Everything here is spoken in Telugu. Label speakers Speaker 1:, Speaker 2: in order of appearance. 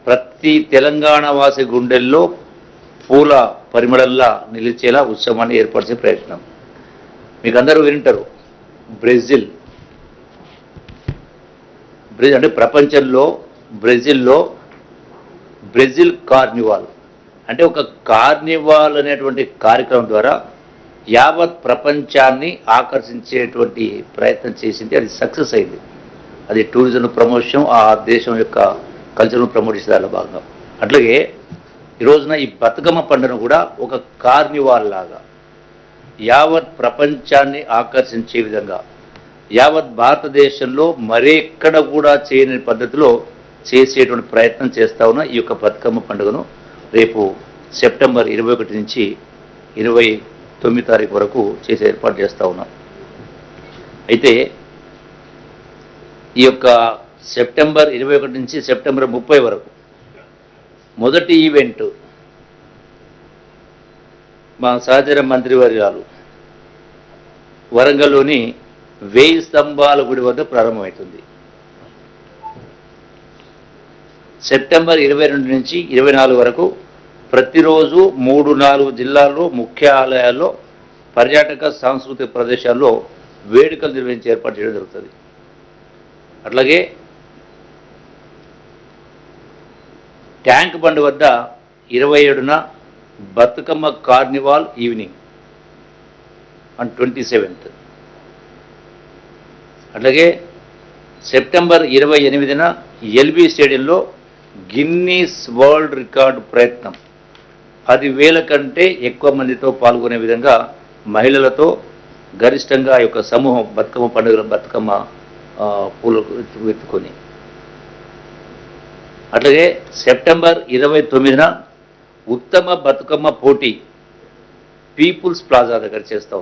Speaker 1: ప్రతి తెలంగాణ వాసి గుండెల్లో పూల పరిమళల్లా నిలిచేలా ఉత్సవాన్ని ఏర్పరిచే ప్రయత్నం. మీకు అందరూ వింటారు, బ్రెజిల్ అంటే ప్రపంచంలో బ్రెజిల్ కార్నివాల్ అంటే ఒక కార్నివాల్ అనేటువంటి కార్యక్రమం ద్వారా యావత్ ప్రపంచాన్ని ఆకర్షించేటువంటి ప్రయత్నం చేసింది. అది సక్సెస్ అయింది. అది టూరిజం ప్రమోషన్, ఆ దేశం యొక్క కల్చర్ను ప్రమోట్ చేసేదానిలో భాగంగా. అట్లాగే ఈ రోజున ఈ బతుకమ్మ పండుగను కూడా ఒక కార్నివాల్ లాగా యావత్ ప్రపంచాన్ని ఆకర్షించే విధంగా, యావత్ భారతదేశంలో మరెక్కడ కూడా చేయని పద్ధతిలో చేసేటువంటి ప్రయత్నం చేస్తా ఉన్న ఈ యొక్క బతుకమ్మ పండుగను రేపు సెప్టెంబర్ 21 నుంచి 29 తారీఖు వరకు చేసే ఏర్పాటు చేస్తూ ఉన్నాం. అయితే ఈ యొక్క సెప్టెంబర్ 21 నుంచి సెప్టెంబర్ 30 వరకు మొదటి ఈవెంట్ మా సహచర మంత్రివర్యాలు వరంగల్లోని 1000 స్తంభాల గుడి వద్ద ప్రారంభమవుతుంది. సెప్టెంబర్ 22 నుంచి 24 వరకు ప్రతిరోజు 3-4 జిల్లాల్లో ముఖ్య ఆలయాల్లో పర్యాటక సాంస్కృతిక ప్రదేశాల్లో వేడుకలు నిర్వహించి ఏర్పాటు చేయడం జరుగుతుంది. అట్లాగే ట్యాంక్ బండ్ వద్ద 27న Bathukamma carnival evening on 27th. అట్లాగే సెప్టెంబర్ 28న ఎల్బీ స్టేడియంలో గిన్నీస్ వరల్డ్ రికార్డు ప్రయత్నం 10,000 కంటే ఎక్కువ మందితో పాల్గొనే విధంగా మహిళలతో గరిష్టంగా ఈ యొక్క సమూహం బతుకమ్మ పండుగ బతుకమ్మ పూలు ఎత్తుకొని. అట్లాగే సెప్టెంబర్ 29న ఉత్తమ బతుకమ్మ పోటీ పీపుల్స్ ప్లాజా దగ్గర చేస్తాం.